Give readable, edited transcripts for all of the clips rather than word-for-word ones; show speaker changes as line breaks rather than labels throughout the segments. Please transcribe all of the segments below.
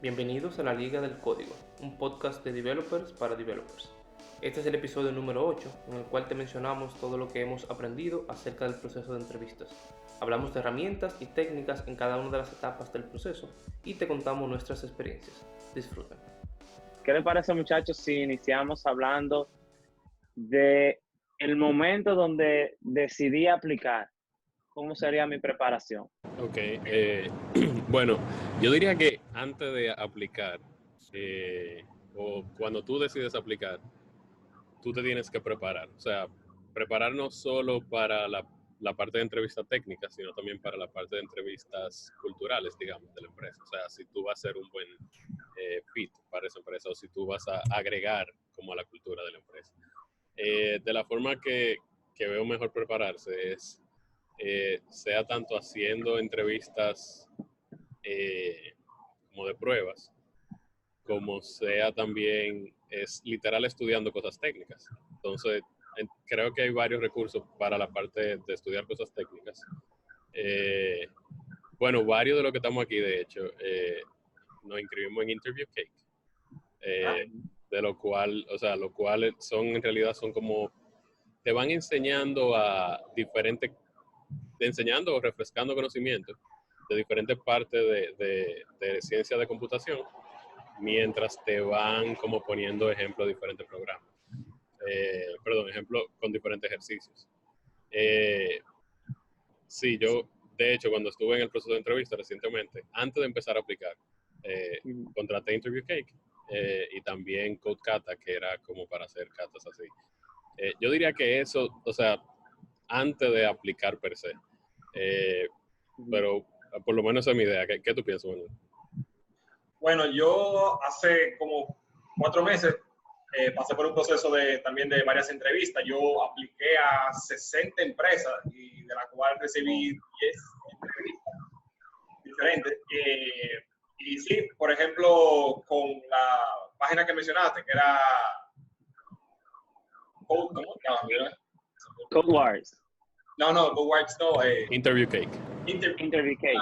Bienvenidos a la Liga del Código, un podcast de developers para developers. Este es el episodio número 8, en el cual te mencionamos todo lo que hemos aprendido acerca del proceso de entrevistas. Hablamos de herramientas y técnicas en cada una de las etapas del proceso y te contamos nuestras experiencias. Disfruten.
¿Qué les parece, muchachos, si iniciamos hablando de el momento donde decidí aplicar? ¿Cómo sería mi preparación?
Ok, bueno, yo diría que antes de aplicar, o cuando tú decides aplicar, tú te tienes que preparar. O sea, preparar no solo para la parte de entrevista técnica, sino también para la parte de entrevistas culturales, digamos, de la empresa. O sea, si tú vas a ser un buen fit para esa empresa o si tú vas a agregar como a la cultura de la empresa. De la forma que veo mejor prepararse es sea tanto haciendo entrevistas como de pruebas, como sea también es literal estudiando cosas técnicas. Entonces, creo que hay varios recursos para la parte de estudiar cosas técnicas. Bueno, varios de los que estamos aquí, de hecho, nos inscribimos en Interview Cake, de lo cual, o sea, lo cual son en realidad son como te van enseñando a diferentes enseñando o refrescando conocimientos de diferentes partes de ciencia de computación, mientras te van como poniendo ejemplos de diferentes programas. Ejemplo con diferentes ejercicios. Sí, yo, de hecho, cuando estuve en el proceso de entrevista recientemente, antes de empezar a aplicar, contraté Interview Cake y también CodeKata, que era como para hacer catas así. Yo diría que eso, o sea, antes de aplicar per se. Pero por lo menos esa es mi idea. ¿Qué tú piensas, Manuel?
Bueno, yo hace como 4 meses pasé por un proceso también de varias entrevistas. Yo apliqué a 60 empresas y de la cual recibí 10 entrevistas diferentes. Y sí, por ejemplo, con la página que mencionaste, que era ¿cómo se llama?
CodeWars.
No, CodeWars no.
Interview Cake.
Interview Cake.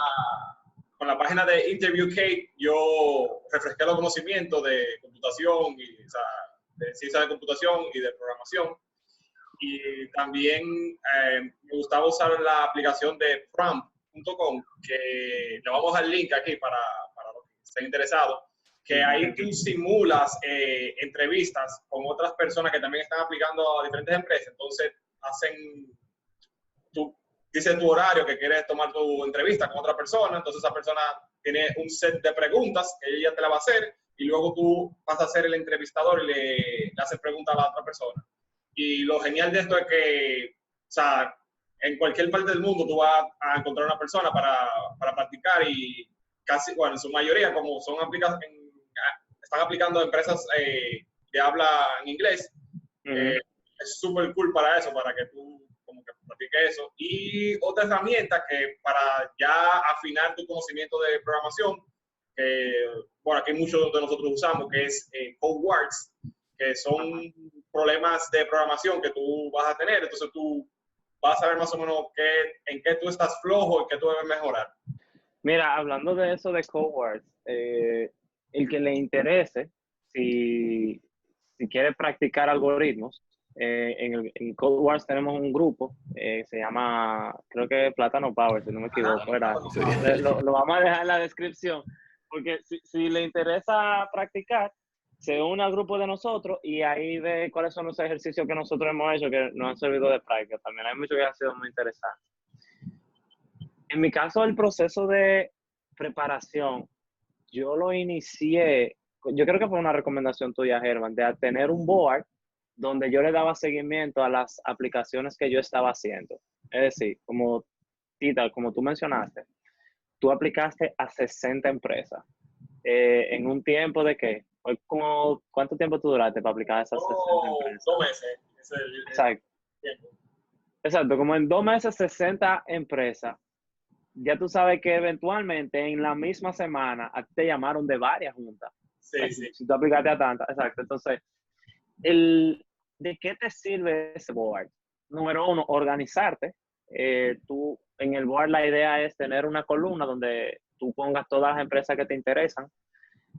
Con la página de Interview Cake yo refresqué los conocimientos de computación, o sea, de ciencia de computación y de programación. Y también me gustaba usar la aplicación de Prompt.com, que le vamos a dar el link aquí para los que estén interesados, que ahí tú simulas entrevistas con otras personas que también están aplicando a diferentes empresas. Entonces, dice tu horario que quieres tomar tu entrevista con otra persona, entonces esa persona tiene un set de preguntas que ella te la va a hacer y luego tú vas a ser el entrevistador y le haces preguntas a la otra persona. Y lo genial de esto es que, o sea, en cualquier parte del mundo tú vas a encontrar una persona para practicar y casi, bueno, en su mayoría, como están aplicando a empresas de habla en inglés, es súper cool para eso, para que tú como que practique eso. Y otra herramienta que para ya afinar tu conocimiento de programación, bueno, aquí muchos de nosotros usamos, que es CodeWars, que son problemas de programación que tú vas a tener. Entonces tú vas a saber más o menos en qué tú estás flojo y qué tú debes mejorar.
Mira, hablando de eso de CodeWars, el que le interese, si quiere practicar algoritmos, en CodeWars tenemos un grupo, se llama, creo que Plátano Power, si no me equivoco.
Sí.
Lo vamos a dejar en la descripción, porque si le interesa practicar, se une al grupo de nosotros y ahí ve cuáles son los ejercicios que nosotros hemos hecho que nos han servido de práctica. También hay muchos que han sido muy interesantes. En mi caso, el proceso de preparación, yo lo inicié, yo creo que fue una recomendación tuya, Germán, de tener un board donde yo le daba seguimiento a las aplicaciones que yo estaba haciendo. Es decir, como Tita, como tú mencionaste, tú aplicaste a 60 empresas. ¿En un tiempo de qué? ¿Cuánto tiempo tú duraste para aplicar a esas 60 empresas?
2 meses.
Exacto.
Tiempo.
Exacto, como en 2 meses 60 empresas. Ya tú sabes que eventualmente en la misma semana a ti te llamaron de varias juntas.
Sí, sí.
Si tú aplicaste a tantas, exacto. Entonces, ¿de qué te sirve ese board? Número uno, organizarte. Tú, en el board la idea es tener una columna donde tú pongas todas las empresas que te interesan.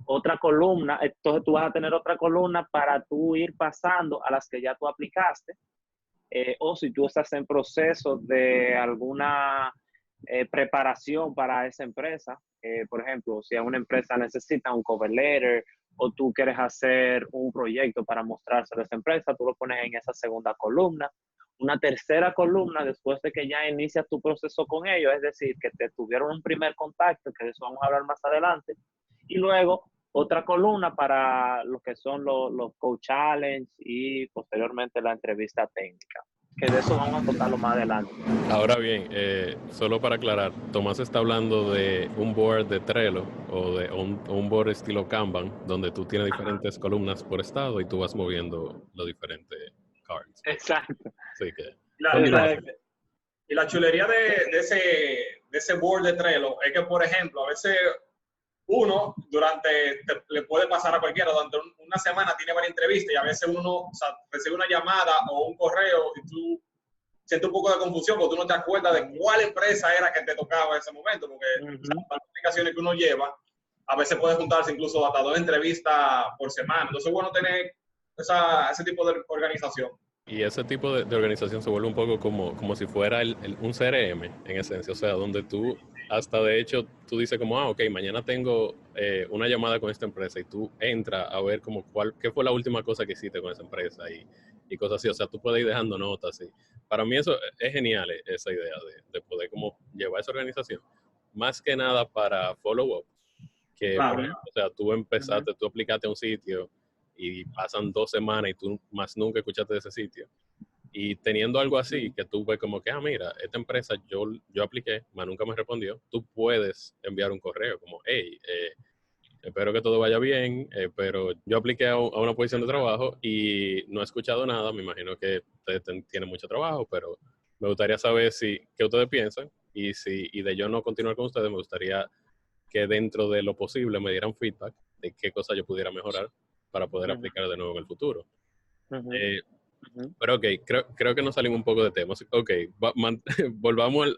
otra columna, entonces tú vas a tener otra columna para tú ir pasando a las que ya tú aplicaste, o si tú estás en proceso de alguna preparación para esa empresa, por ejemplo, si una empresa necesita un cover letter o tú quieres hacer un proyecto para mostrárselo a esa empresa, tú lo pones en esa segunda columna. Una tercera columna después de que ya inicias tu proceso con ellos, es decir, que te tuvieron un primer contacto, que de eso vamos a hablar más adelante, y luego otra columna para lo que son los Coach Challenge y posteriormente la entrevista técnica, que de eso vamos a tocarlo más adelante.
Ahora bien, solo para aclarar, Tomás está hablando de un board de Trello o de un board estilo Kanban, donde tú tienes diferentes columnas por estado y tú vas moviendo los diferentes cards.
Exacto.
Así que,
Y la chulería de ese board de Trello es que, por ejemplo, a veces uno le puede pasar a cualquiera, durante una semana tiene varias entrevistas y a veces uno recibe una llamada o un correo y tú sientes un poco de confusión porque tú no te acuerdas de cuál empresa era que te tocaba en ese momento, porque las aplicaciones que uno lleva, a veces puede juntarse incluso hasta 2 entrevistas por semana. Entonces es bueno tener ese tipo de organización.
y ese tipo de organización se vuelve un poco como si fuera un CRM en esencia, o sea, donde tú hasta de hecho tú dices como, ok, mañana tengo una llamada con esta empresa y tú entras a ver como qué fue la última cosa que hiciste con esa empresa y cosas así, o sea, tú puedes ir dejando notas y para mí eso es genial, esa idea de poder como llevar esa organización, más que nada para follow-up, que
Claro.
por ejemplo, o sea, tú empezaste, tú aplicaste a un sitio y pasan 2 semanas y tú más nunca escuchaste de ese sitio. Y teniendo algo así, que tú ves como que, mira, esta empresa yo apliqué, más nunca me respondió, tú puedes enviar un correo como, hey, espero que todo vaya bien, pero yo apliqué a una posición de trabajo y no he escuchado nada, me imagino que ustedes tienen mucho trabajo, pero me gustaría saber qué ustedes piensan y de yo no continuar con ustedes, me gustaría que dentro de lo posible me dieran feedback de qué cosas yo pudiera mejorar para poder aplicar de nuevo en el futuro. Pero ok, creo que nos salimos un poco de temas. Ok, volvamos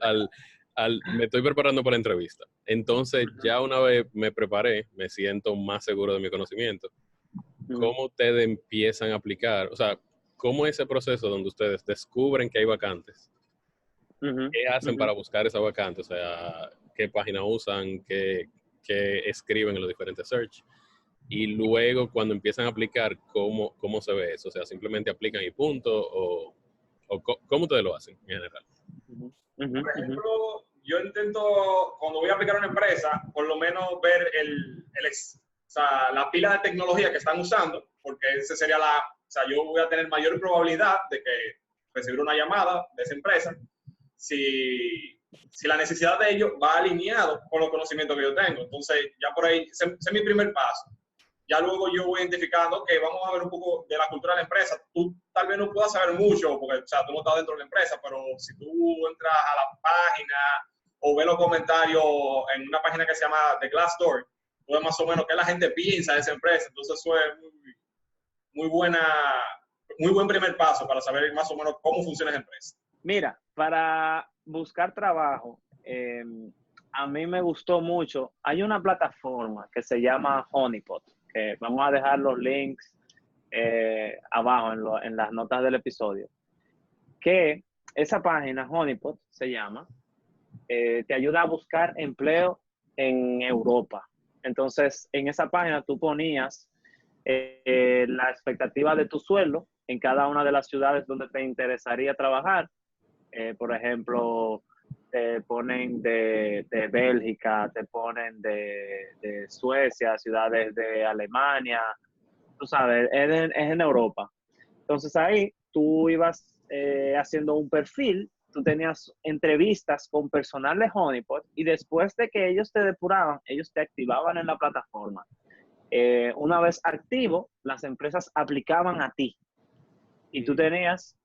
me estoy preparando para la entrevista. Entonces, ya una vez me preparé, me siento más seguro de mi conocimiento. ¿Cómo ustedes empiezan a aplicar? O sea, ¿cómo es ese proceso donde ustedes descubren que hay vacantes? ¿Qué hacen para buscar esa vacante? O sea, ¿qué página usan? ¿Qué escriben en los diferentes search? Y luego, cuando empiezan a aplicar, ¿cómo se ve eso? O sea, ¿simplemente aplican y punto? ¿O cómo ustedes lo hacen en general?
Por ejemplo, yo intento, cuando voy a aplicar a una empresa, por lo menos ver la pila de tecnología que están usando, porque ese sería yo voy a tener mayor probabilidad de que recibir una llamada de esa empresa si la necesidad de ellos va alineado con los conocimientos que yo tengo. Entonces, ya por ahí, ese es mi primer paso. Ya luego yo voy identificando que vamos a ver un poco de la cultura de la empresa. Tú tal vez no puedas saber mucho, porque tú no estás dentro de la empresa, pero si tú entras a la página o ves los comentarios en una página que se llama The Glassdoor, tú ves más o menos qué la gente piensa de esa empresa. Entonces eso es muy buen primer paso para saber más o menos cómo funciona esa empresa.
Mira, para buscar trabajo, a mí me gustó mucho. Hay una plataforma que se llama Honeypot, que vamos a dejar los links abajo en las notas del episodio. Que esa página, Honeypot, se llama, te ayuda a buscar empleo en Europa. Entonces, en esa página tú ponías la expectativa de tu sueldo en cada una de las ciudades donde te interesaría trabajar. Por ejemplo, te ponen de Bélgica, te ponen de Suecia, ciudades de Alemania, tú sabes, es en Europa. Entonces ahí tú ibas haciendo un perfil, tú tenías entrevistas con personal de Honeypot y después de que ellos te depuraban, ellos te activaban en la plataforma. Una vez activo, las empresas aplicaban a ti y tú tenías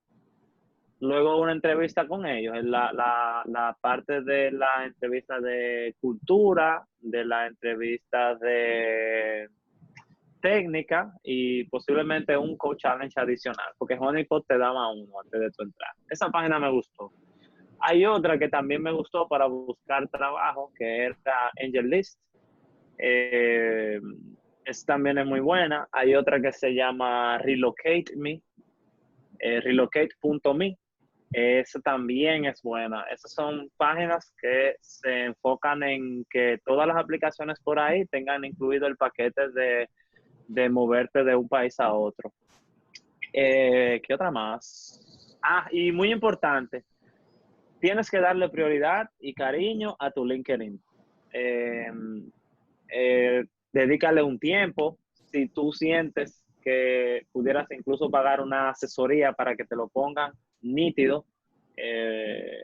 luego una entrevista con ellos, la parte de la entrevista de cultura, de la entrevista de técnica y posiblemente un coach challenge adicional, porque Honeypot te daba uno antes de tu entrar. Esa página me gustó. Hay otra que también me gustó para buscar trabajo, que era AngelList. Esa también es muy buena. Hay otra que se llama Relocate Me, relocate.me. Esa también es buena. Esas son páginas que se enfocan en que todas las aplicaciones por ahí tengan incluido el paquete de moverte de un país a otro. ¿Qué otra más? Y muy importante, tienes que darle prioridad y cariño a tu LinkedIn. Dedícale un tiempo. Si tú sientes que pudieras incluso pagar una asesoría para que te lo pongan nítido,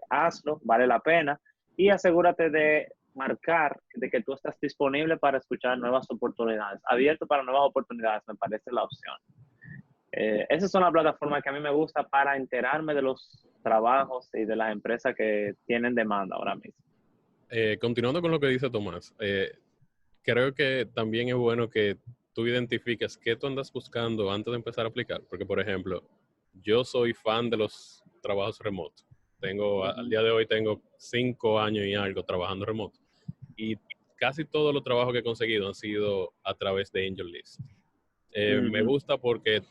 hazlo, vale la pena. Y asegúrate de marcar de que tú estás disponible para escuchar nuevas oportunidades. Abierto para nuevas oportunidades, me parece la opción. Esas son las plataformas que a mí me gusta para enterarme de los trabajos y de las empresas que tienen demanda ahora mismo.
Continuando con lo que dice Tomás, creo que también es bueno que tú identifiques qué tú andas buscando antes de empezar a aplicar. Porque, por ejemplo, yo soy fan de los trabajos remotos. Al día de hoy tengo 5 años y algo trabajando remoto. Y casi todos los trabajos que he conseguido han sido a través de AngelList. Me gusta porque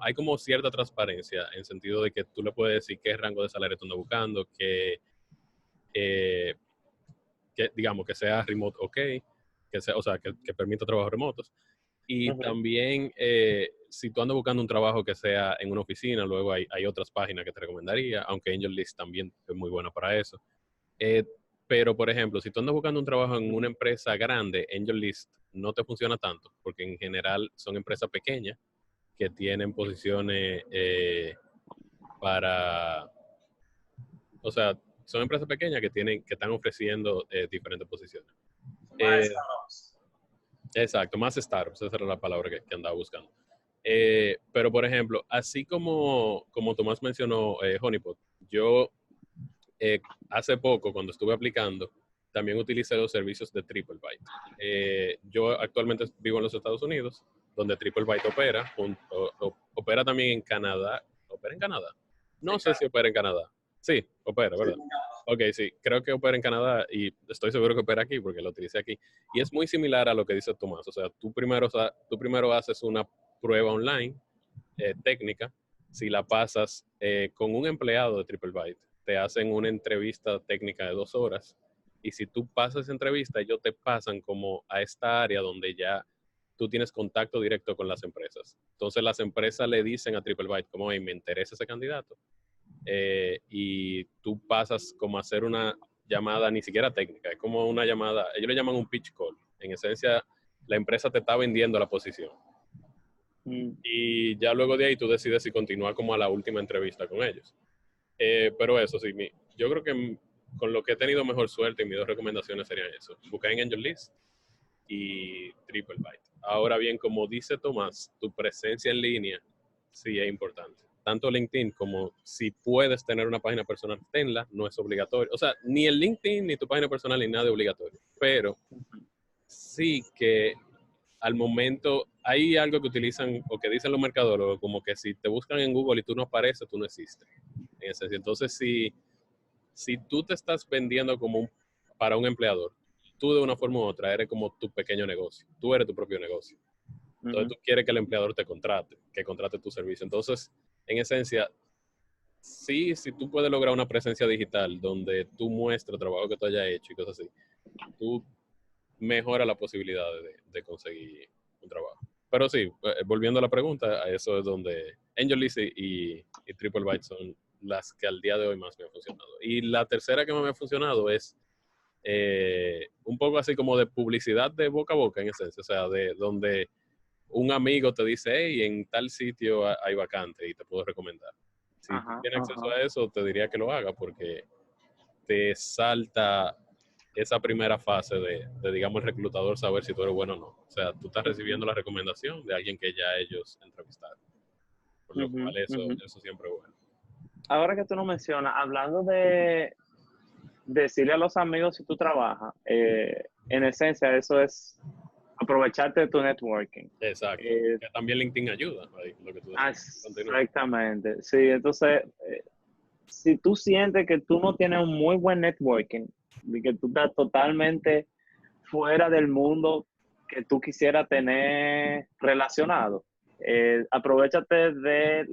hay como cierta transparencia en sentido de que tú le puedes decir qué rango de salario tú andas buscando, que digamos que sea remote ok, que sea, o sea, que permita trabajos remotos. Y también, si tú andas buscando un trabajo que sea en una oficina, luego hay otras páginas que te recomendaría, aunque AngelList también es muy bueno para eso. Pero, por ejemplo, si tú andas buscando un trabajo en una empresa grande, AngelList no te funciona tanto, porque en general son empresas pequeñas que tienen posiciones o sea, son empresas pequeñas que están ofreciendo diferentes posiciones. Exacto, más startups, esa era la palabra que andaba buscando. Pero, por ejemplo, así como Tomás mencionó Honeypot, yo hace poco, cuando estuve aplicando, también utilicé los servicios de TripleByte. Yo actualmente vivo en los Estados Unidos, donde TripleByte opera. Opera también en Canadá. ¿Opera en Canadá? No sé si opera en Canadá. Sí, opera, ¿verdad? Ok, sí, creo que opera en Canadá y estoy seguro que opera aquí porque lo utilicé aquí. Y es muy similar a lo que dice Tomás. O sea, tú primero haces una prueba online técnica. Si la pasas con un empleado de TripleByte, te hacen una entrevista técnica de 2 horas. Y si tú pasas esa entrevista, ellos te pasan como a esta área donde ya tú tienes contacto directo con las empresas. Entonces las empresas le dicen a TripleByte como, hey, me interesa ese candidato. Y tú pasas como a hacer una llamada ni siquiera técnica, es como una llamada, ellos le llaman un pitch call. En esencia, la empresa te está vendiendo la posición. Y ya luego de ahí tú decides si continuar como a la última entrevista con ellos. Pero eso sí, yo creo que con lo que he tenido mejor suerte y mis 2 recomendaciones serían eso. Buscar en AngelList y TripleByte. Ahora bien, como dice Tomás, tu presencia en línea sí es importante. Tanto LinkedIn como si puedes tener una página personal, tenla, no es obligatorio. O sea, ni el LinkedIn ni tu página personal ni nada es obligatorio. Pero sí que al momento hay algo que utilizan o que dicen los mercadólogos, como que si te buscan en Google y tú no apareces, tú no existes. Entonces, si tú te estás vendiendo para un empleador, tú de una forma u otra eres como tu pequeño negocio. Tú eres tu propio negocio. Entonces, tú quieres que el empleador te contrate, que contrate tu servicio. Entonces, en esencia, sí, si tú puedes lograr una presencia digital donde tú muestras el trabajo que tú hayas hecho y cosas así, tú mejora la posibilidad de conseguir un trabajo. Pero sí, volviendo a la pregunta, a eso es donde AngelList y TripleByte son las que al día de hoy más me han funcionado. Y la tercera que más me ha funcionado es un poco así como de publicidad de boca a boca, en esencia. O sea, de donde un amigo te dice, hey, en tal sitio hay vacante y te puedo recomendar. Si tú tienes acceso a eso, te diría que lo haga porque te salta esa primera fase de, digamos, el reclutador saber si tú eres bueno o no. O sea, tú estás recibiendo la recomendación de alguien que ya ellos entrevistaron. Por lo cual eso siempre es bueno.
Ahora que tú lo mencionas, hablando de decirle a los amigos si tú trabajas, en esencia eso es aprovecharte de tu networking.
Exacto. Que también LinkedIn ayuda. Ahí, lo que tú
exactamente. Sí, entonces, si tú sientes que tú no tienes un muy buen networking y que tú estás totalmente fuera del mundo que tú quisieras tener relacionado. Aprovéchate de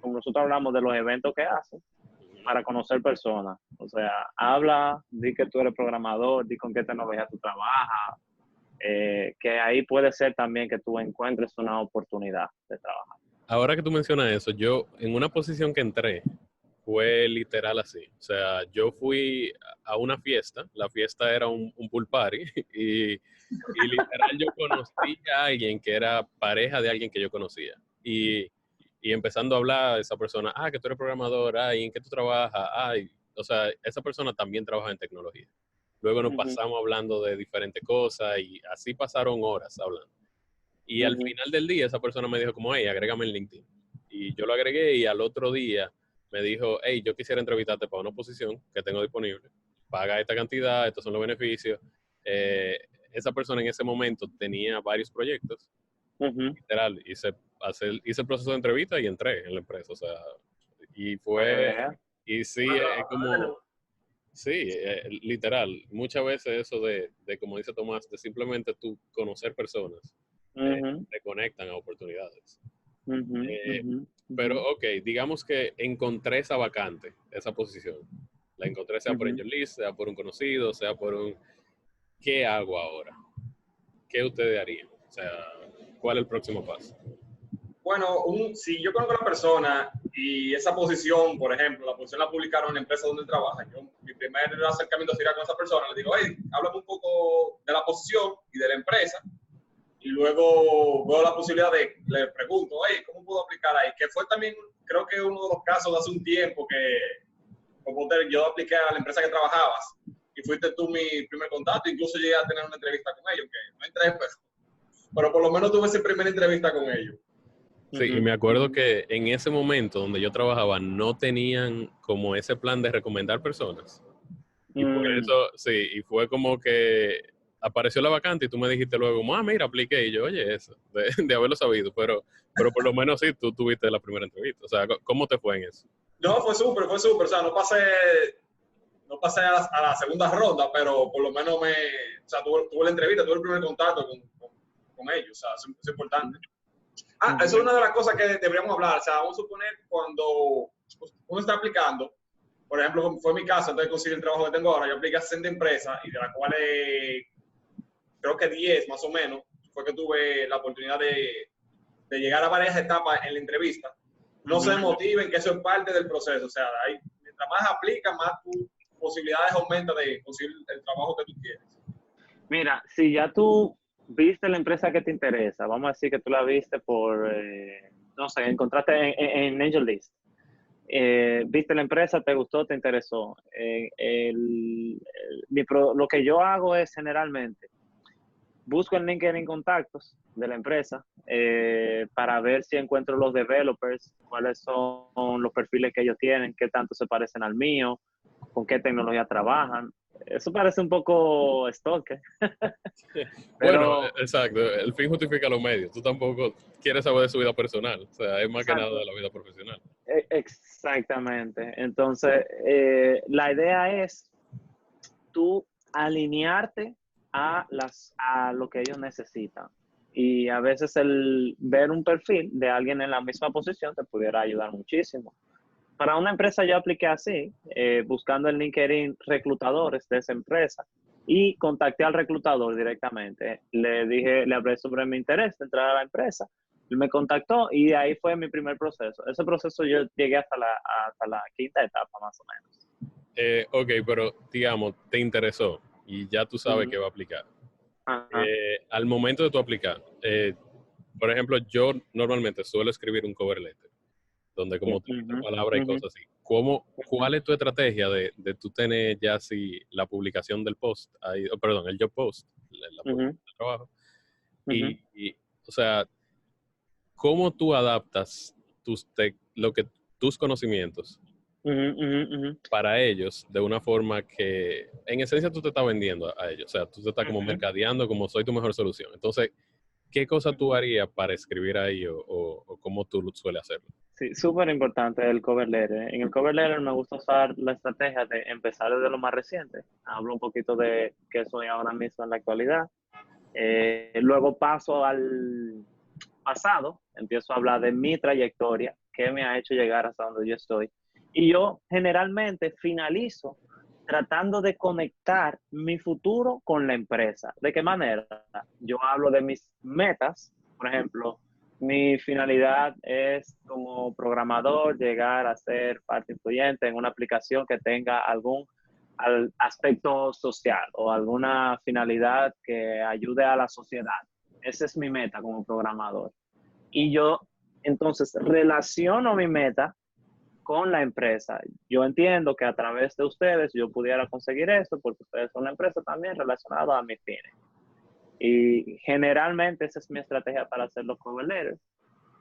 como nosotros hablamos, de los eventos que hacen para conocer personas. O sea, habla, di que tú eres programador, di con qué tecnología tú trabajas, que ahí puede ser también que tú encuentres una oportunidad de trabajar.
Ahora que tú mencionas eso, yo en una posición que entré fue literal así. O sea, yo fui a una fiesta, la fiesta era un pool party y literal yo conocí a alguien que era pareja de alguien que yo conocía. Y empezando a hablar, esa persona, que tú eres programador, ¿y en qué tú trabajas? O sea, esa persona también trabaja en tecnología. Luego nos pasamos hablando de diferentes cosas y así pasaron horas hablando. Y al final del día esa persona me dijo como, hey, agrégame en LinkedIn. Y yo lo agregué y al otro día me dijo, hey, yo quisiera entrevistarte para una posición que tengo disponible. Paga esta cantidad, estos son los beneficios. Esa persona en ese momento tenía varios proyectos. Literal, hice el proceso de entrevista y entré en la empresa. O sea, y sí, es como, sí, literal. Muchas veces eso de, como dice Tomás, de simplemente tú conocer personas, te conectan a oportunidades. Pero, ok, digamos que encontré esa vacante, esa posición. La encontré sea por AngelList, sea por un conocido, sea por un... ¿Qué hago ahora? ¿Qué ustedes harían? O sea, ¿cuál es el próximo paso?
Bueno, si yo conozco a la persona y esa posición, por ejemplo, la posición la publicaron en la empresa donde trabaja, mi primer acercamiento sería con esa persona, le digo, hey, háblame un poco de la posición y de la empresa, y luego veo la posibilidad le pregunto, hey, ¿cómo puedo aplicar ahí? Que fue también, creo que uno de los casos de hace un tiempo que, como yo apliqué a la empresa que trabajabas, y fuiste tú mi primer contacto, incluso llegué a tener una entrevista con ellos, que no entré, pero por lo menos tuve esa primera entrevista con ellos.
Sí, y me acuerdo que en ese momento donde yo trabajaba no tenían como ese plan de recomendar personas. Y por eso, sí, y fue como que apareció la vacante y tú me dijiste luego, mira, apliqué. Y yo, oye, eso, de haberlo sabido. Pero por lo menos sí, tú tuviste la primera entrevista. O sea, ¿cómo te fue en eso?
No, fue súper. O sea, no pasé a la segunda ronda, pero por lo menos tuve la entrevista, tuve el primer contacto con ellos. O sea, eso es importante. Eso es una de las cosas que deberíamos hablar. O sea, vamos a suponer cuando uno está aplicando, por ejemplo, fue mi caso, antes de conseguir el trabajo que tengo ahora, yo apliqué a 60 empresas y de las cuales creo que 10 más o menos fue que tuve la oportunidad de llegar a varias etapas en la entrevista. No se motiven, que eso es parte del proceso. O sea, mientras más aplicas, más tus posibilidades aumentan de conseguir el trabajo que tú quieres.
Mira, si ya tú viste la empresa que te interesa, vamos a decir que tú la viste por, no sé, encontraste en AngelList. Viste la empresa, te gustó, te interesó. Lo que yo hago es generalmente, busco en LinkedIn contactos de la empresa para ver si encuentro los developers, cuáles son los perfiles que ellos tienen, qué tanto se parecen al mío, con qué tecnología trabajan. Eso parece un poco stalker.
Bueno, exacto. El fin justifica los medios. Tú tampoco quieres saber de su vida personal. O sea, es más que nada de la vida profesional.
Exactamente. Entonces, la idea es tú alinearte a lo que ellos necesitan. Y a veces el ver un perfil de alguien en la misma posición te pudiera ayudar muchísimo. Para una empresa yo apliqué así, buscando en LinkedIn reclutadores de esa empresa y contacté al reclutador directamente. Le hablé sobre mi interés de entrar a la empresa. Él me contactó y ahí fue mi primer proceso. Ese proceso yo llegué hasta la quinta etapa más o menos.
Ok, pero digamos, te interesó y ya tú sabes que va a aplicar. Al momento de tu aplicar, por ejemplo, yo normalmente suelo escribir un cover letter donde como utilizo palabras y cosas así. ¿Cuál es tu estrategia de tú tener ya así la publicación del post, ahí, perdón, el job post, la publicación de trabajo? Y, o sea, ¿cómo tú adaptas tus conocimientos para ellos de una forma que, en esencia, tú te estás vendiendo a ellos? O sea, tú te estás como mercadeando como soy tu mejor solución. Entonces, ¿qué cosa tú harías para escribir ahí o cómo tú sueles hacerlo?
Sí, súper importante el cover letter. En el cover letter me gusta usar la estrategia de empezar desde lo más reciente. Hablo un poquito de qué soy ahora mismo en la actualidad. Luego paso al pasado, empiezo a hablar de mi trayectoria, qué me ha hecho llegar hasta donde yo estoy. Y yo generalmente finalizo tratando de conectar mi futuro con la empresa. ¿De qué manera? Yo hablo de mis metas, por ejemplo, mi finalidad es como programador llegar a ser parte influyente en una aplicación que tenga algún aspecto social o alguna finalidad que ayude a la sociedad. Esa es mi meta como programador. Y yo entonces relaciono mi meta con la empresa. Yo entiendo que a través de ustedes yo pudiera conseguir esto porque ustedes son una empresa también relacionada a mis fines. Y generalmente esa es mi estrategia para hacer los cover letters.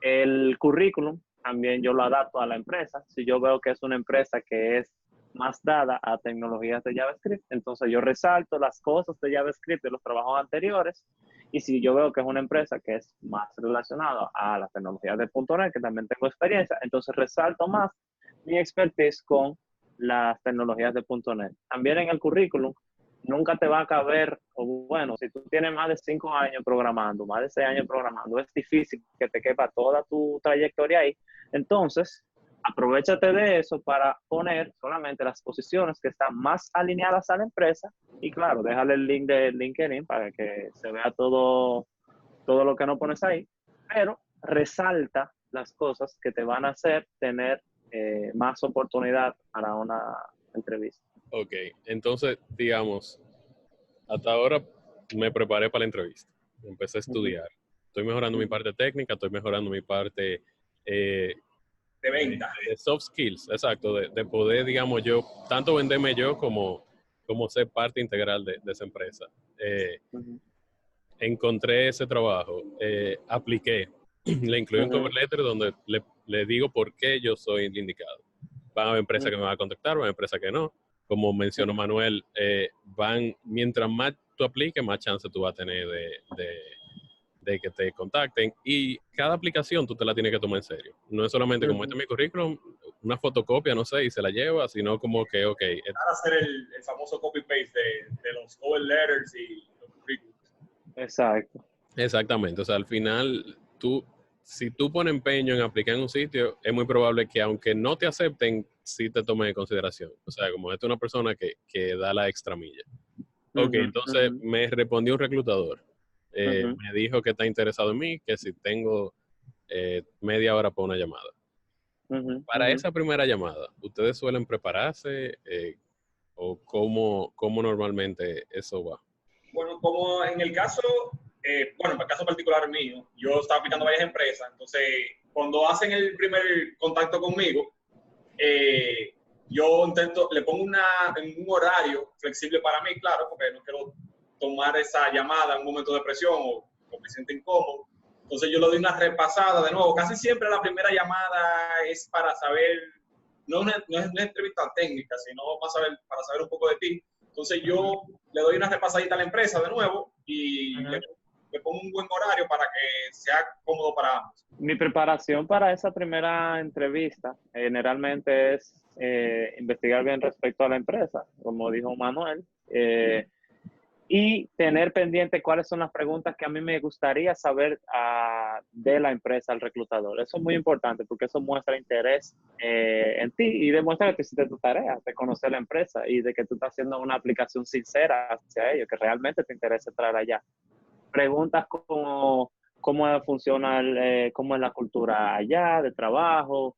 El currículum también yo lo adapto a la empresa. Si yo veo que es una empresa que es más dada a tecnologías de JavaScript, entonces yo resalto las cosas de JavaScript de los trabajos anteriores. Y si yo veo que es una empresa que es más relacionada a las tecnologías de .NET, que también tengo experiencia, entonces resalto más mi expertise con las tecnologías de .NET. También en el currículum nunca te va a caber, o bueno, si tú tienes más de 5 años programando, más de 6 años programando, es difícil que te quepa toda tu trayectoria ahí. Entonces, aprovéchate de eso para poner solamente las posiciones que están más alineadas a la empresa y claro, déjale el link de LinkedIn para que se vea todo lo que no pones ahí, pero resalta las cosas que te van a hacer tener más oportunidad para una entrevista.
Ok, entonces, digamos, hasta ahora me preparé para la entrevista. Empecé a estudiar. Estoy mejorando mi parte técnica, estoy mejorando mi parte
de venta.
de soft skills, exacto, de poder, digamos, yo, tanto venderme yo como ser parte integral de esa empresa. Encontré ese trabajo, apliqué, le incluí un cover letter donde le digo por qué yo soy el indicado. Van a haber empresas que me van a contactar, van a haber empresas que no. Como mencionó Manuel, mientras más tú apliques, más chance tú vas a tener de que te contacten. Y cada aplicación tú te la tienes que tomar en serio. No es solamente como este es mi currículum, una fotocopia, no sé, y se la lleva, sino como que, ok.
Para hacer el famoso copy-paste de los cover letters y los currículums.
Exacto.
Exactamente. O sea, al final, si tú pones empeño en aplicar en un sitio, es muy probable que aunque no te acepten, sí te tomen en consideración. O sea, como esta es una persona que da la extra milla. Ok, entonces me respondió un reclutador. Me dijo que está interesado en mí, que si tengo media hora para una llamada. Para esa primera llamada, ¿ustedes suelen prepararse o cómo normalmente eso va?
Bueno, como en el caso, en el caso particular mío, yo estaba aplicando a varias empresas, entonces cuando hacen el primer contacto conmigo, yo le pongo en un horario flexible para mí, claro, porque no quiero tomar esa llamada en un momento de presión o me siento incómodo. Entonces yo le doy una repasada de nuevo. Casi siempre la primera llamada es para saber, no es una entrevista técnica, sino para saber un poco de ti. Entonces yo le doy una repasadita a la empresa de nuevo y le pongo un buen horario para que sea cómodo para ambos.
Mi preparación para esa primera entrevista generalmente es investigar bien respecto a la empresa, como dijo Manuel, y tener pendiente cuáles son las preguntas que a mí me gustaría saber de la empresa al reclutador. Eso es muy importante porque eso muestra interés en ti y demuestra que tú hiciste tu tarea de conocer la empresa y de que tú estás haciendo una aplicación sincera hacia ellos, que realmente te interesa entrar allá. Preguntas como cómo funciona, cómo es la cultura allá de trabajo,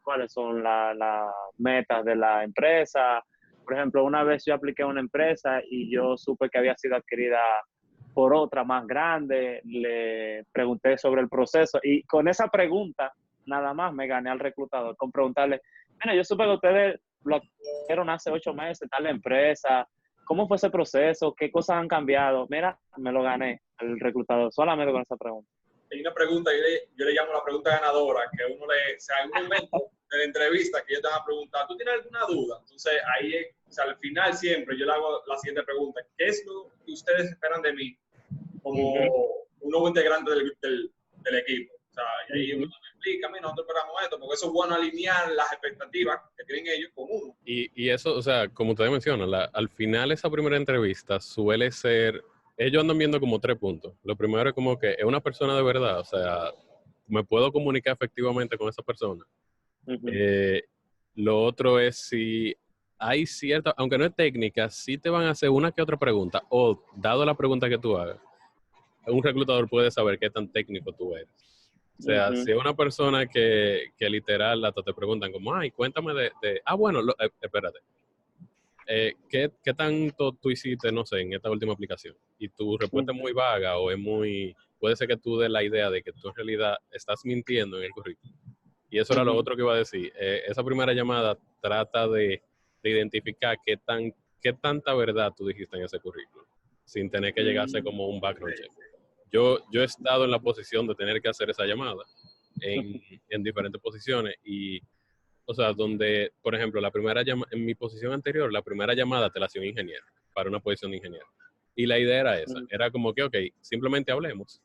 cuáles son las metas de la empresa. Por ejemplo, una vez yo apliqué a una empresa y yo supe que había sido adquirida por otra más grande, le pregunté sobre el proceso y con esa pregunta nada más me gané al reclutador, con preguntarle, bueno, yo supe que ustedes lo adquirieron hace 8 meses, tal empresa, ¿cómo fue ese proceso? ¿Qué cosas han cambiado? Mira, me lo gané al reclutador solamente con esa pregunta.
Hay una pregunta, yo le llamo la pregunta ganadora, que hay un momento de la entrevista que yo te voy a preguntar, ¿tú tienes alguna duda? Entonces ahí, al final siempre yo le hago la siguiente pregunta, ¿qué es lo que ustedes esperan de mí como un nuevo integrante del equipo? O sea, y ahí uno me explica, nosotros esperamos esto, porque eso es bueno alinear las expectativas que tienen ellos con uno.
Y eso, o sea, como ustedes mencionan, al final esa primera entrevista suele ser ellos andan viendo como 3 puntos. Lo primero es como que es una persona de verdad, o sea, me puedo comunicar efectivamente con esa persona.
Ujú.
Lo otro es si hay cierta, aunque no es técnica, sí te van a hacer una que otra pregunta, o dado la pregunta que tú hagas, un reclutador puede saber qué tan técnico tú eres. O sea,
Ujú.
si es una persona que literal hasta te preguntan como, ay, cuéntame bueno, espérate, ¿qué tanto tú hiciste, no sé, en esta última aplicación? Y tu respuesta es muy vaga o es muy, puede ser que tú des la idea de que tú en realidad estás mintiendo en el currículum. Y eso era lo
Ujú.
otro que iba a decir. Esa primera llamada trata de identificar qué tanta verdad tú dijiste en ese currículum, sin tener que llegar a ser como un background check. Yo he estado en la posición de tener que hacer esa llamada en diferentes posiciones y, o sea, donde, por ejemplo, en mi posición anterior, la primera llamada te la hacía un ingeniero para una posición de ingeniero. Y la idea era esa, era como que, ok, simplemente hablemos,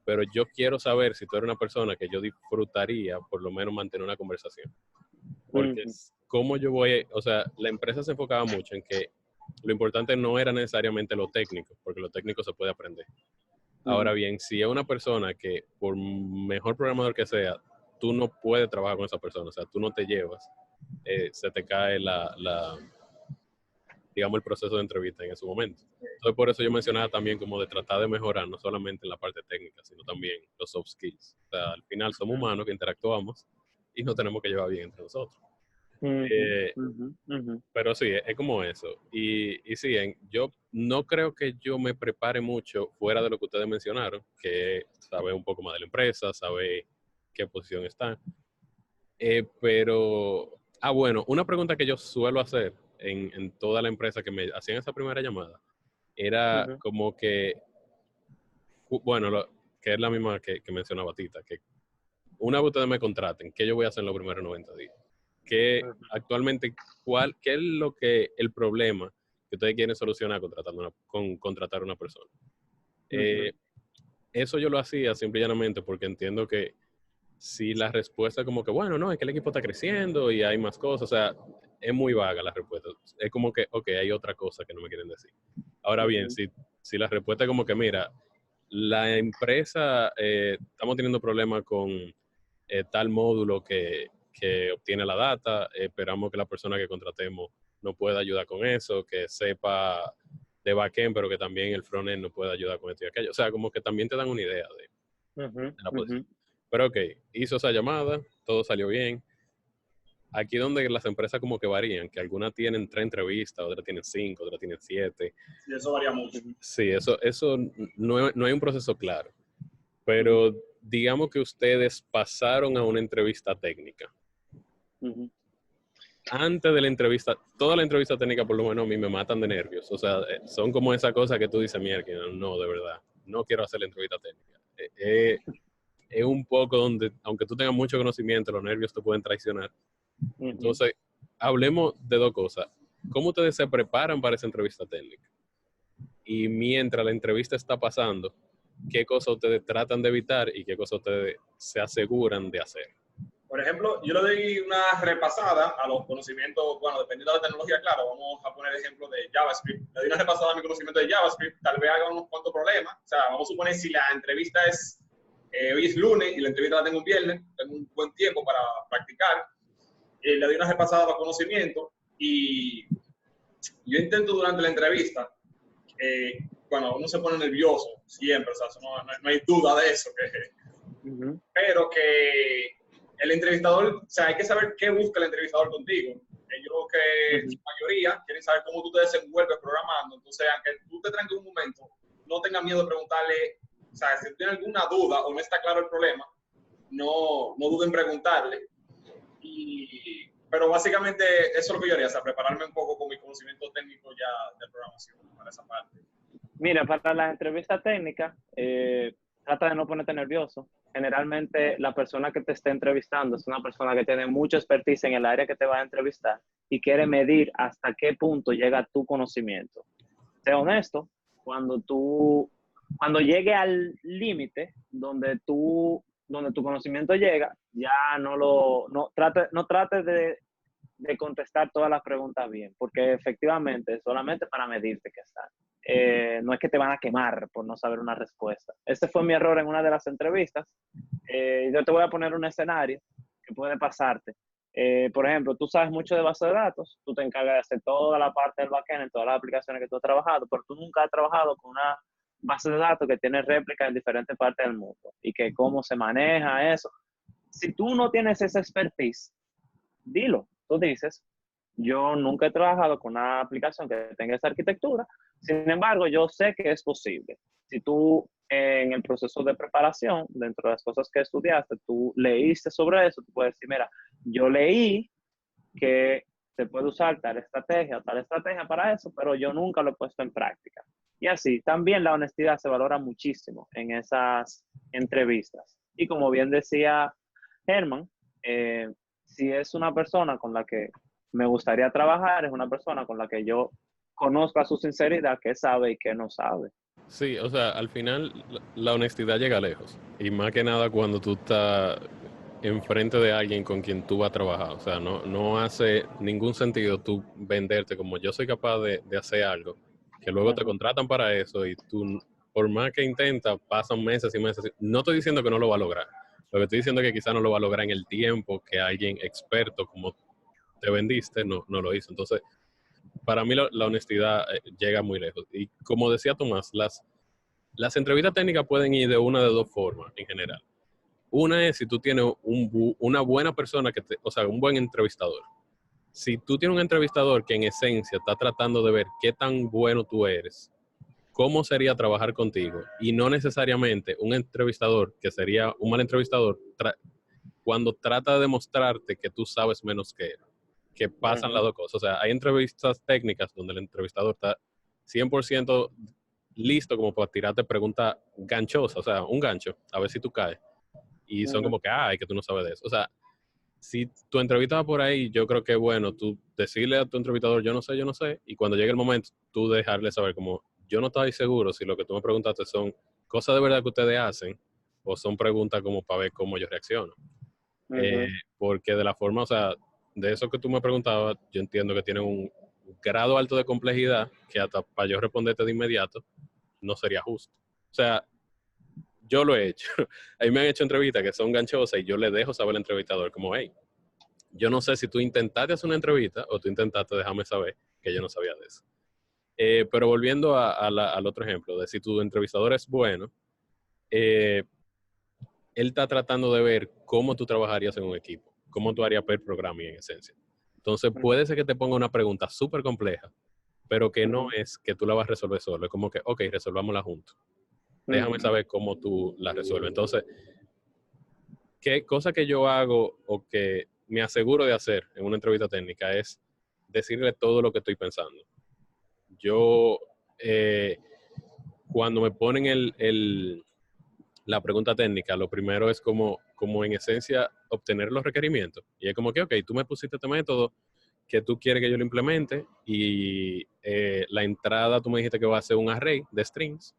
pero yo quiero saber si tú eres una persona que yo disfrutaría por lo menos mantener una conversación. Porque
Ujú.
como yo o sea, la empresa se enfocaba mucho en que lo importante no era necesariamente lo técnico, porque lo técnico se puede aprender. Ahora bien, si es una persona que, por mejor programador que sea, tú no puedes trabajar con esa persona, o sea, tú no te llevas, se te cae digamos, el proceso de entrevista en ese momento. Entonces, por eso yo mencionaba también como de tratar de mejorar, no solamente en la parte técnica, sino también los soft skills. O sea, al final somos humanos que interactuamos y nos tenemos que llevar bien entre nosotros.
Ujú.
Eh,
Ujú. Ujú.
pero sí, es como eso. Y sí, yo no creo que yo me prepare mucho fuera de lo que ustedes mencionaron, que sabe un poco más de la empresa, sabe qué posición está. Bueno, una pregunta que yo suelo hacer en toda la empresa que me hacían esa primera llamada era
Ujú.
como que, bueno, que es la misma que mencionaba Tita, que una vez ustedes me contraten, ¿qué yo voy a hacer en los primeros 90 días? ¿Qué
Ujú.
actualmente, qué es el problema que ustedes quieren solucionar con contratar a una persona?
Ujú.
Eh, Eso yo lo hacía simple y llanamente porque entiendo que si la respuesta es como que, bueno, no, es que el equipo está creciendo y hay más cosas, o sea, es muy vaga la respuesta. Es como que, ok, hay otra cosa que no me quieren decir. Ahora bien,
Ujú.
si la respuesta es como que, mira, la empresa, estamos teniendo problemas con tal módulo que obtiene la data, esperamos que la persona que contratemos nos pueda ayudar con eso, que sepa de backend, pero que también el frontend nos pueda ayudar con esto y aquello. O sea, como que también te dan una idea
Ujú.
de la
Ujú.
posición. Pero ok, hizo esa llamada, todo salió bien. Aquí donde las empresas como que varían, que algunas tienen 3 entrevistas, otras tienen 5, otras tienen 7.
Y eso varía mucho.
Sí, eso no hay un proceso claro.
Ujú.
Pero digamos que ustedes pasaron a una entrevista técnica.
Ujú.
Antes de la entrevista, toda la entrevista técnica por lo menos a mí me matan de nervios. O sea, son como esa cosa que tú dices, mierda, no, de verdad, no quiero hacer la entrevista técnica. Es un poco donde, aunque tú tengas mucho conocimiento, los nervios te pueden traicionar.
Ujú.
Entonces, hablemos de 2 cosas. ¿Cómo ustedes se preparan para esa entrevista técnica? Y mientras la entrevista está pasando, ¿qué cosas ustedes tratan de evitar y qué cosas ustedes se aseguran de hacer?
Por ejemplo, yo le doy una repasada a los conocimientos, bueno, dependiendo de la tecnología, claro, vamos a poner el ejemplo de JavaScript. Le doy una repasada a mi conocimiento de JavaScript, tal vez haga unos cuantos problemas. O sea, vamos a suponer si la entrevista hoy es lunes y la entrevista la tengo un viernes, tengo un buen tiempo para practicar. Le doy una repasada a los conocimientos y yo intento durante la entrevista, bueno, uno se pone nervioso siempre, o sea, no hay duda de eso,
Ujú.
pero que el entrevistador, o sea, hay que saber qué busca el entrevistador contigo. Ellos que en
Ujú.
su mayoría quieren saber cómo tú te desenvuelves programando, entonces aunque tú te tranques un momento, no tengas miedo de preguntarle, o sea, si tiene alguna duda o no está claro el problema, no duden en preguntarle. Pero básicamente eso es lo que yo haría, o sea, prepararme un poco con mi conocimiento técnico ya de programación para esa parte.
Mira, para las entrevistas técnicas, trata de no ponerte nervioso. Generalmente la persona que te esté entrevistando es una persona que tiene mucha expertise en el área que te va a entrevistar y quiere medir hasta qué punto llega tu conocimiento. Sé honesto, cuando llegue al límite donde tu conocimiento llega, ya no trates de contestar todas las preguntas bien, porque efectivamente es solamente para medirte que está. no es que te van a quemar por no saber una respuesta. Ese fue mi error en una de las entrevistas. Yo te voy a poner un escenario que puede pasarte. Por ejemplo, tú sabes mucho de base de datos, tú te encargas de hacer toda la parte del backend en todas las aplicaciones que tú has trabajado, pero tú nunca has trabajado con una base de datos que tiene réplicas en diferentes partes del mundo y que cómo se maneja eso. Si tú no tienes esa expertise, dilo. Tú dices, yo nunca he trabajado con una aplicación que tenga esa arquitectura, sin embargo, yo sé que es posible. Si tú en el proceso de preparación, dentro de las cosas que estudiaste, tú leíste sobre eso, tú puedes decir, mira, yo leí que se puede usar tal estrategia para eso, pero yo nunca lo he puesto en práctica. Y así, también la honestidad se valora muchísimo en esas entrevistas. Y como bien decía Germán, si es una persona con la que me gustaría trabajar, es una persona con la que yo conozca su sinceridad, qué sabe y qué no sabe.
Sí, o sea, al final la honestidad llega lejos. Y más que nada cuando tú estás enfrente de alguien con quien tú vas a trabajar. O sea, no hace ningún sentido tú venderte como yo soy capaz de hacer algo, que luego te contratan para eso y tú, por más que intentas, pasan meses y meses. No estoy diciendo que no lo va a lograr. Lo que estoy diciendo es que quizás no lo va a lograr en el tiempo que alguien experto como te vendiste no lo hizo. Entonces, para mí la honestidad llega muy lejos. Y como decía Tomás, las entrevistas técnicas pueden ir de una de dos formas en general. Una es si tú tienes una buena persona, o sea, un buen entrevistador. Si tú tienes un entrevistador que en esencia está tratando de ver qué tan bueno tú eres, cómo sería trabajar contigo, y no necesariamente un entrevistador que sería un mal entrevistador cuando trata de demostrarte que tú sabes menos que él, que pasan las dos cosas. O sea, hay entrevistas técnicas donde el entrevistador está 100% listo como para tirarte preguntas ganchosas, o sea, un gancho, a ver si tú caes. Y son como que, ay, que tú no sabes de eso. O sea, si tu entrevista va por ahí, yo creo que bueno, tú decirle a tu entrevistador, yo no sé, y cuando llegue el momento, tú dejarle saber como, yo no estoy seguro si lo que tú me preguntaste son cosas de verdad que ustedes hacen o son preguntas como para ver cómo yo reacciono. Porque de la forma, o sea, de eso que tú me preguntabas, yo entiendo que tiene un grado alto de complejidad que hasta para yo responderte de inmediato no sería justo. O sea, yo lo he hecho. A mí me han hecho entrevistas que son ganchosas y yo le dejo saber al entrevistador como, hey, yo no sé si tú intentaste hacer una entrevista o tú intentaste dejarme saber que yo no sabía de eso. Pero volviendo al otro ejemplo, de si tu entrevistador es bueno, él está tratando de ver cómo tú trabajarías en un equipo, cómo tú harías pair programming en esencia. Entonces puede ser que te ponga una pregunta súper compleja, pero que no es que tú la vas a resolver solo. Es como que, ok, resolvámosla juntos. Déjame saber cómo tú la resuelves. Entonces, ¿qué cosa que yo hago o que me aseguro de hacer en una entrevista técnica es decirle todo lo que estoy pensando? Yo, cuando me ponen la pregunta técnica, lo primero es como en esencia obtener los requerimientos. Y es como que, ok, tú me pusiste este método que tú quieres que yo lo implemente y la entrada tú me dijiste que va a ser un array de strings,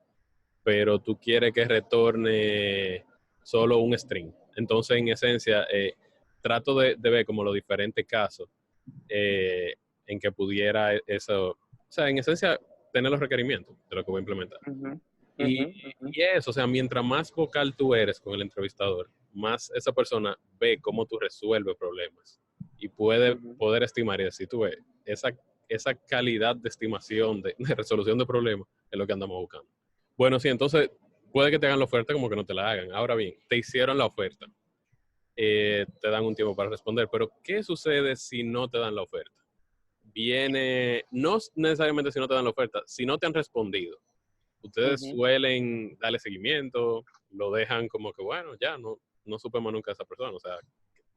pero tú quieres que retorne solo un string. Entonces, en esencia, trato de ver como los diferentes casos en que pudiera eso, o sea, en esencia, tener los requerimientos de lo que voy a implementar. Y eso, o sea, mientras más vocal tú eres con el entrevistador, más esa persona ve cómo tú resuelves problemas y puede poder estimar y decir, tú ves, esa calidad de estimación, de resolución de problemas es lo que andamos buscando. Bueno, sí, entonces puede que te hagan la oferta como que no te la hagan. Ahora bien, te hicieron la oferta. Te dan un tiempo para responder, pero ¿qué sucede si no te dan la oferta? No necesariamente si no te dan la oferta, si no te han respondido. Ustedes suelen darle seguimiento, lo dejan como que, bueno, ya no supe más nunca a esa persona. O sea,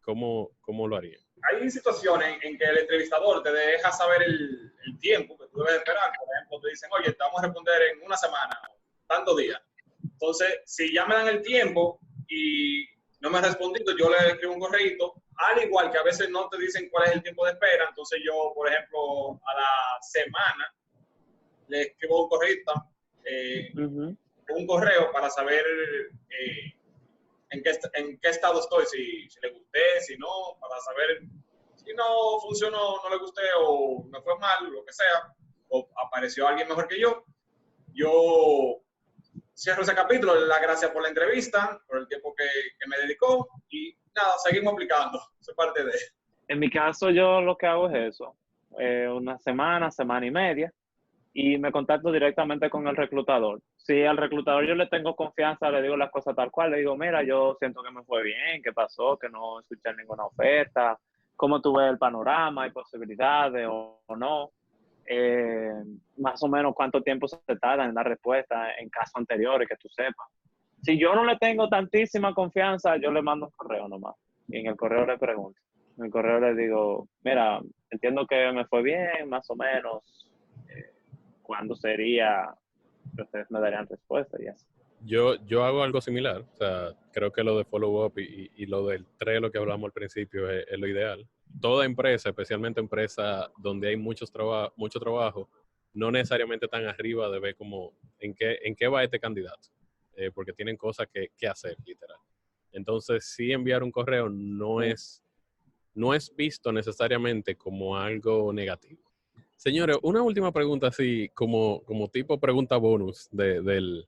¿cómo lo harían?
Hay situaciones en que el entrevistador te deja saber el tiempo que tú debes esperar. Por ejemplo, te dicen, oye, te vamos a responder en una semana, tantos días. Entonces, si ya me dan el tiempo y no me has respondido, yo le escribo un correíto, al igual que a veces no te dicen cuál es el tiempo de espera. Entonces yo, por ejemplo, a la semana le escribo un correíto, un correo para saber en qué estado estoy, si le gusté, si no, para saber si no funcionó, no le gusté o me fue mal, lo que sea, o apareció alguien mejor que yo. yo cierro ese capítulo, le doy las gracias por la entrevista, por el tiempo que me dedicó y nada, seguimos aplicando, eso es parte de...
En mi caso, yo lo que hago es eso, una semana y media, y me contacto directamente con el reclutador. Si al reclutador yo le tengo confianza, le digo las cosas tal cual, le digo, mira, yo siento que me fue bien, qué pasó, que no escuché ninguna oferta, cómo tú ves el panorama, hay posibilidades o no. Más o menos cuánto tiempo se tarda en dar respuesta en casos anteriores que tú sepas. Si yo no le tengo tantísima confianza, yo le mando un correo nomás. Y en el correo le pregunto. En el correo le digo, mira, entiendo que me fue bien, más o menos. ¿Cuándo sería que ustedes me darían respuesta? Y así.
Yo hago algo similar. O sea, creo que lo de follow-up y lo del Trello que hablamos al principio es lo ideal. Toda empresa, especialmente empresa donde hay mucho trabajo, no necesariamente tan arriba de ver como en qué va este candidato, porque tienen cosas que hacer, literal. Entonces, sí enviar un correo no es visto necesariamente como algo negativo. Señores, una última pregunta así, como tipo pregunta bonus del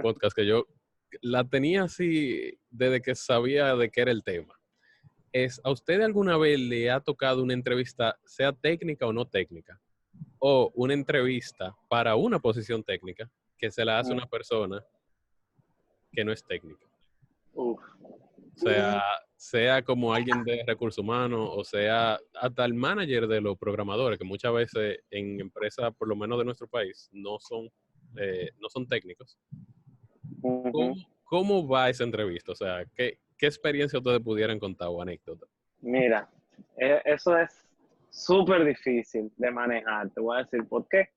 podcast, que yo la tenía así desde que sabía de qué era el tema. ¿A usted alguna vez le ha tocado una entrevista, sea técnica o no técnica, o una entrevista para una posición técnica que se la hace una persona que no es técnica?
Uf.
Sea como alguien de recursos humanos o sea hasta el manager de los programadores, que muchas veces en empresas, por lo menos de nuestro país, no son técnicos. ¿Cómo va esa entrevista? O sea, ¿qué experiencia ustedes pudieran contar o anécdota?
Mira, eso es súper difícil de manejar. Te voy a decir por qué.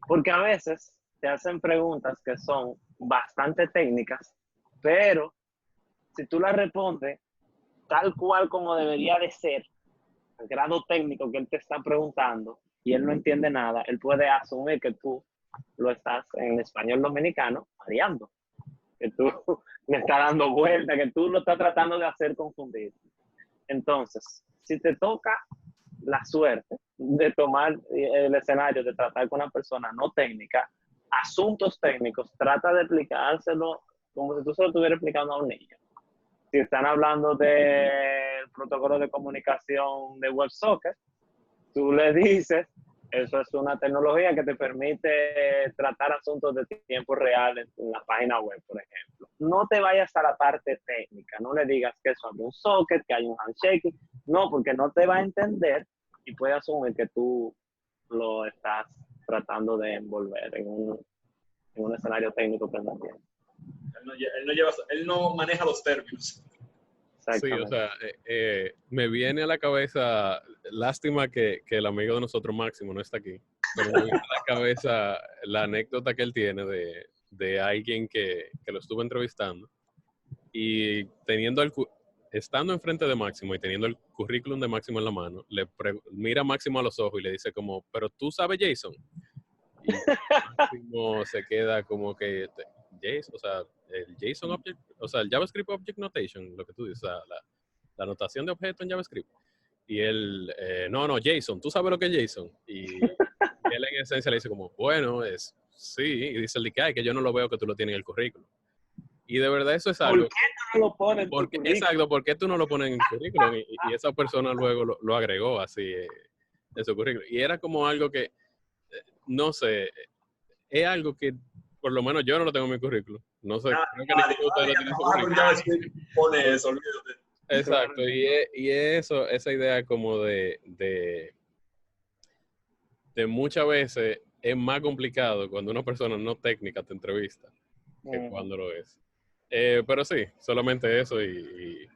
Porque a veces te hacen preguntas que son bastante técnicas, pero si tú las respondes tal cual como debería de ser, el grado técnico que él te está preguntando, y él no entiende nada, él puede asumir que tú lo estás en español dominicano mareando, que tú le estás dando vuelta, que tú lo estás tratando de hacer confundir. Entonces, si te toca la suerte de tomar el escenario, de tratar con una persona no técnica, asuntos técnicos, trata de explicárselo como si tú se lo estuvieras explicando a un niño. Si están hablando del protocolo de comunicación de WebSocket, tú le dices, eso es una tecnología que te permite tratar asuntos de tiempo real en la página web, por ejemplo. No te vayas a la parte técnica, no le digas que eso es un socket, que hay un handshake, no, porque no te va a entender y puede asumir que tú lo estás tratando de envolver en un escenario técnico que no tiene.
Él no maneja los términos.
Sí, o sea, me viene a la cabeza, lástima que el amigo de nosotros, Máximo, no está aquí, pero me viene a la cabeza la anécdota que él tiene de alguien que lo estuvo entrevistando y estando enfrente de Máximo y teniendo el currículum de Máximo en la mano, mira a Máximo a los ojos y le dice como, ¿pero tú sabes JSON? Y Máximo se queda como que... JSON, o sea, el JSON Object, o sea, el JavaScript Object Notation, lo que tú dices, la anotación de objeto en JavaScript. Y él, no, JSON, ¿tú sabes lo que es JSON? Y él en esencia le dice como, bueno, sí, y dice el de que yo no lo veo que tú lo tienes en el currículum. Y de verdad eso es algo...
¿Por qué tú no lo pones en tu currículum?
Exacto, ¿por qué tú no lo pones en el currículum? Y esa persona luego lo agregó así en su currículum. Y era como algo que, no sé, es algo que por lo menos yo no lo tengo en mi currículum. No sé, creo que ninguno de ustedes lo tiene en su currículum.
Pone eso, olvídate.
Exacto, y eso, esa idea como de muchas veces es más complicado cuando una persona no técnica te entrevista que cuando lo es. Pero sí, solamente eso y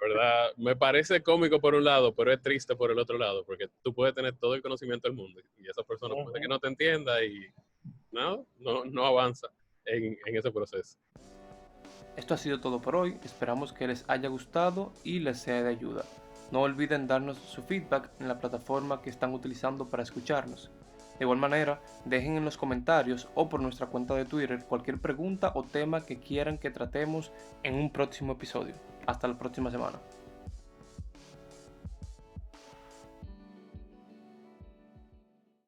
verdad, me parece cómico por un lado, pero es triste por el otro lado, porque tú puedes tener todo el conocimiento del mundo y esa persona puede que no te entienda y no avanza en ese proceso.
Esto ha sido todo por hoy, esperamos que les haya gustado y les sea de ayuda. No olviden darnos su feedback en la plataforma que están utilizando para escucharnos. De igual manera, dejen en los comentarios o por nuestra cuenta de Twitter cualquier pregunta o tema que quieran que tratemos en un próximo episodio. Hasta la próxima semana.